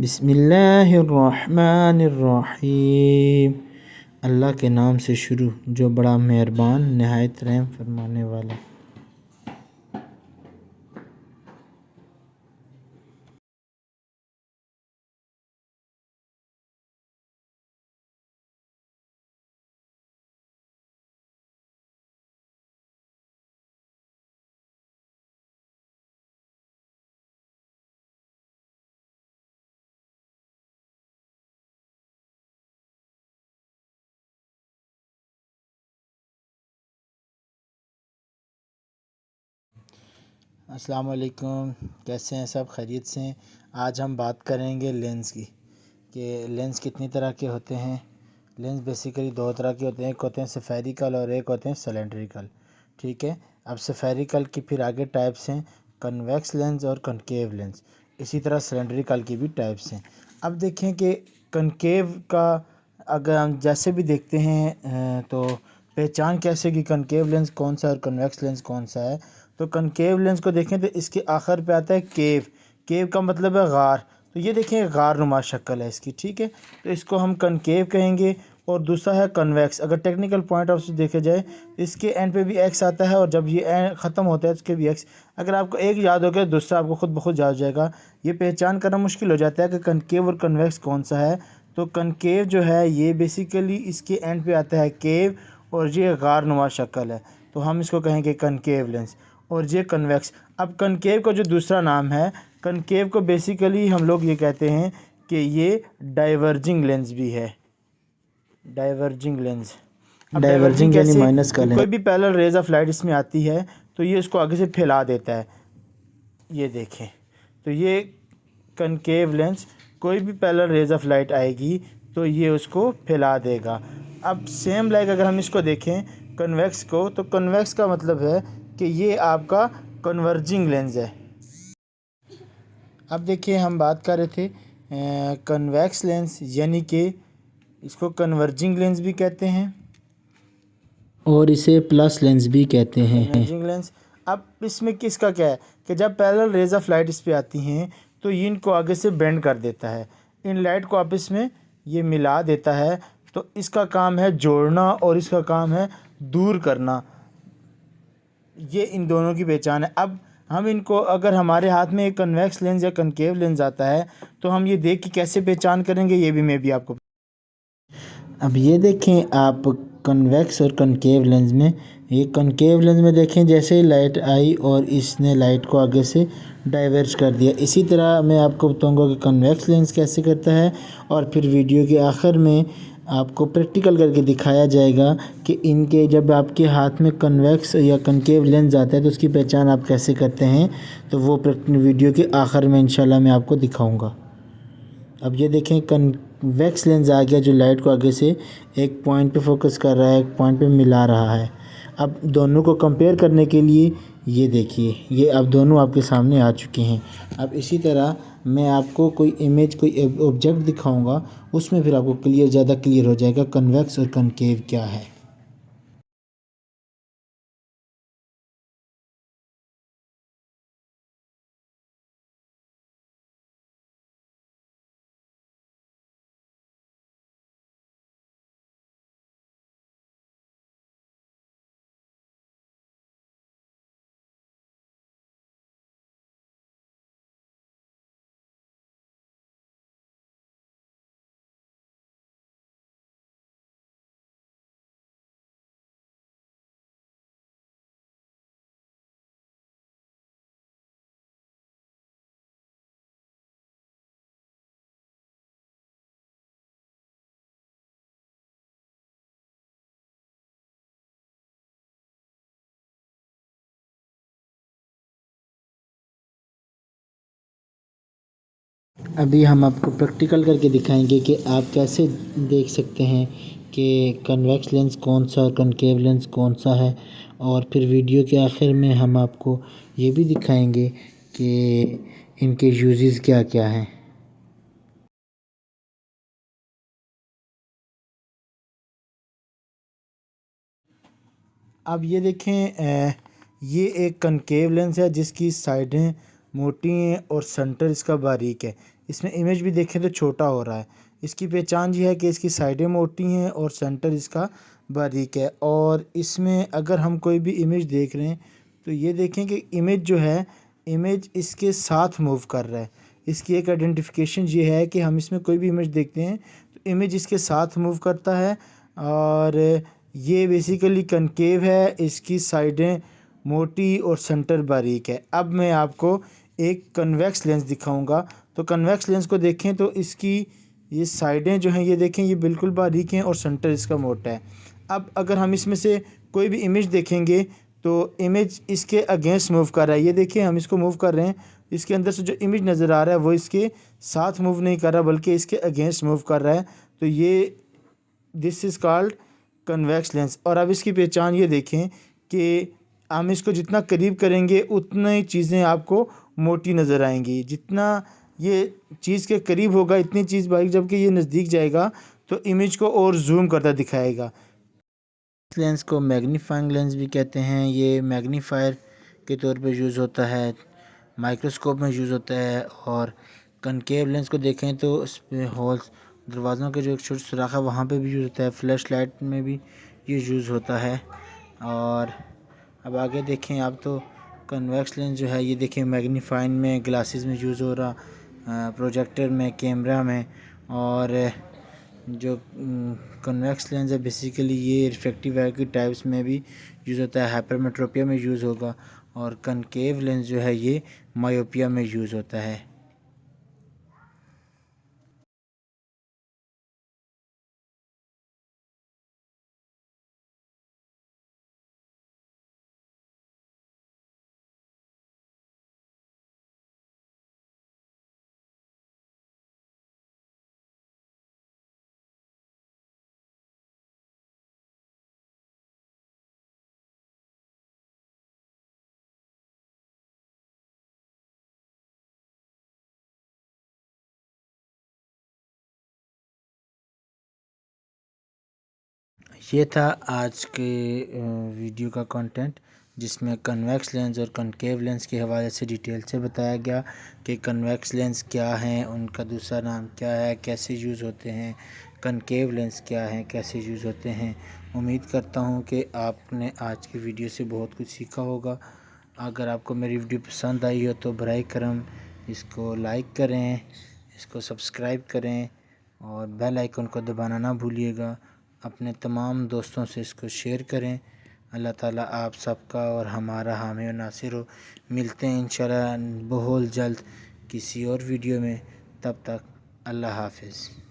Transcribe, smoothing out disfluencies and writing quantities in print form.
बिस्मिल्लाहिर्रहमानिर्रहीम। अल्लाह के नाम से शुरू जो बड़ा मेहरबान नहायत रहम फरमाने वाला। अस्सलाम वालेकुम, कैसे हैं सब? खैरियत से हैं? आज हम बात करेंगे लेंस की कि लेंस कितनी तरह के होते हैं। लेंस बेसिकली दो तरह के होते हैं, एक होते हैं सफ़ेरिकल और एक होते हैं सिलेंड्रिकल। ठीक है, अब सफ़ेरिकल की फिर आगे टाइप्स हैं कन्वेक्स लेंस और कनकेव लेंस। इसी तरह सिलेंड्रिकल की भी टाइप्स हैं। अब देखें कि कनकेव का अगर हम जैसे भी देखते हैं तो पहचान कैसे कि कनकेव लेंस कौन सा है और कन्वेक्स लेंस कौन सा है। तो कनकेव लेंस को देखें तो इसके आखिर पे आता है केव। केव का मतलब है गार। तो ये देखें गार नुमा शक्ल है इसकी। ठीक है, तो इसको हम कनकेव कहेंगे। और दूसरा है कन्वेक्स। अगर टेक्निकल पॉइंट ऑफ से देखा जाए इसके एंड पे भी एक्स आता है और जब ये एंड ख़त्म होता है उसके भी एक्स। अगर आपको एक याद हो गया दूसरा आपको खुद ब खुद याद हो जाएगा। ये पहचान करना मुश्किल हो जाता है कि कनकेव और कन्वेक्स कौन सा है। तो कनकेव जो है ये बेसिकली इसके एंड पे आता है केव और ये गार नुमा शक्ल है, तो हम इसको कहेंगे कनकेव लेंस। और ये कन्वेक्स। अब कनकेव का जो दूसरा नाम है, कनकेव को बेसिकली हम लोग ये कहते हैं कि ये डाइवर्जिंग लेंस भी है। Diverging lens. अब डाइवर्जिंग यानी कैसे? माइनस का कि लेंस। कोई भी पैरेलल रेज ऑफ लाइट इसमें आती है तो ये उसको आगे से फैला देता है। ये देखें, तो ये कनकेव लेंस, कोई भी पैरेलल रेज ऑफ लाइट आएगी तो ये उसको फैला देगा। अब सेम लाइक अगर हम इसको देखें कन्वेक्स को, तो कन्वेक्स का मतलब है कि ये आपका कन्वर्जिंग लेंस है। अब देखिए हम बात कर रहे थे कन्वेक्स लेंस, यानी कि इसको कन्वर्जिंग लेंस भी कहते हैं और इसे प्लस लेंस भी कहते हैं। Converging lens. अब इसमें किसका क्या है कि जब पैरेलल रेज ऑफ लाइट इस पे आती हैं तो ये इनको आगे से बेंड कर देता है, इन लाइट को आपस में ये मिला देता है। तो इसका काम है जोड़ना और इसका काम है दूर करना। ये इन दोनों की पहचान है। अब हम इनको अगर हमारे हाथ में एक कन्वेक्स लेंस या कनकेव लेंस आता है तो हम ये देख के कैसे पहचान करेंगे, ये भी मैं भी आपको। अब ये देखें आप कन्वेक्स और कनकेव लेंस में, ये कनकेव लेंस में देखें जैसे ही लाइट आई और इसने लाइट को आगे से डाइवर्ज कर दिया। इसी तरह मैं आपको बताऊंगा कि कन्वेक्स लेंस कैसे करता है और फिर वीडियो के आखिर में आपको प्रैक्टिकल करके दिखाया जाएगा कि इनके जब आपके हाथ में कन्वेक्स या कनकेव लेंस आता है तो उसकी पहचान आप कैसे करते हैं। तो वो वीडियो के आखिर में इंशाल्लाह मैं आपको दिखाऊँगा। अब ये देखें कन्वेक्स लेंस आ गया जो लाइट को आगे से एक पॉइंट पे फोकस कर रहा है, एक पॉइंट पे मिला रहा है। अब दोनों को कंपेयर करने के लिए ये देखिए, ये अब दोनों आपके सामने आ चुके हैं। अब इसी तरह मैं आपको कोई इमेज, कोई ऑब्जेक्ट दिखाऊंगा, उसमें फिर आपको ज़्यादा क्लियर हो जाएगा कन्वेक्स और कनकेव क्या है। अभी हम आपको प्रैक्टिकल करके दिखाएंगे कि आप कैसे देख सकते हैं कि कन्वेक्स लेंस कौन सा और कनकेव लेंस कौन सा है। और फिर वीडियो के आखिर में हम आपको ये भी दिखाएंगे कि इनके यूजेस क्या क्या हैं। अब ये देखें ये एक कनकेव लेंस है जिसकी साइडें मोटी हैं और सेंटर इसका बारीक है। इसमें इमेज भी देखें तो छोटा हो रहा है। इसकी पहचान ये है कि इसकी साइडें मोटी हैं और सेंटर इसका बारीक है। और इसमें अगर हम कोई भी इमेज देख रहे हैं तो ये देखें कि इमेज जो है, इमेज इसके साथ मूव कर रहा है। इसकी एक आइडेंटिफिकेशन ये है कि हम इसमें कोई भी इमेज देखते हैं तो इमेज इसके साथ मूव करता है। और ये बेसिकली कनकेव है, इसकी साइडें मोटी और सेंटर बारीक है। अब मैं आपको एक कन्वेक्स लेंस दिखाऊंगा। तो कन्वेक्स लेंस को देखें तो इसकी ये साइडें जो हैं, ये देखें ये बिल्कुल बारीक हैं और सेंटर इसका मोटा है। अब अगर हम इसमें से कोई भी इमेज देखेंगे तो इमेज इसके अगेंस्ट मूव कर रहा है। ये देखिए हम इसको मूव कर रहे हैं, इसके अंदर से जो इमेज नज़र आ रहा है वो इसके साथ मूव नहीं कर रहा बल्कि इसके अगेंस्ट मूव कर रहा है। तो ये this is called convex lens. और अब इसकी पहचान ये देखें कि हम इसको जितना करीब करेंगे उतना ही चीज़ें आपको मोटी नज़र आएंगी। जितना ये चीज़ के करीब होगा इतनी चीज़ बारीक, जबकि ये नज़दीक जाएगा तो इमेज को और जूम करता दिखाएगा। इस लेंस को मैग्नीफाइंग लेंस भी कहते हैं। ये मैग्नीफायर के तौर पे यूज़ होता है, माइक्रोस्कोप में यूज़ होता है। और कनकेव लेंस को देखें तो उस पर होल्स, दरवाज़ों के जो एक छोटा सुराख है वहाँ पे भी यूज़ होता है। फ्लैश लाइट में भी ये यूज़ होता है। और अब आगे देखें आप तो कन्वेक्स लेंस जो है ये देखें मैग्नीफाइंग में, ग्लासेस में यूज़ हो रहा, प्रोजेक्टर में, कैमरा में। और जो कन्वेक्स लेंस है बेसिकली ये रिफ्रैक्टिव एरर की टाइप्स में भी यूज़ होता है, हाइपरमेट्रोपिया में यूज़ होगा। और कनकेव लेंस जो है ये मायोपिया में यूज़ होता है। ये था आज के वीडियो का कंटेंट, जिसमें कन्वेक्स लेंस और कनकेव लेंस के हवाले से डिटेल से बताया गया कि कन्वेक्स लेंस क्या हैं, उनका दूसरा नाम क्या है, कैसे यूज़ होते हैं, कनकेव लेंस क्या हैं, कैसे यूज़ होते हैं। उम्मीद करता हूँ कि आपने आज की वीडियो से बहुत कुछ सीखा होगा। अगर आपको मेरी वीडियो पसंद आई हो तो बराए करम इसको लाइक करें, इसको सब्सक्राइब करें और बेल आइकन को दबाना ना भूलिएगा। अपने तमाम दोस्तों से इसको शेयर करें। अल्लाह ताला आप सबका और हमारा हामी और नासिर हो। मिलते हैं इंशाल्लाह बहुत जल्द किसी और वीडियो में। तब तक अल्लाह हाफ़िज़।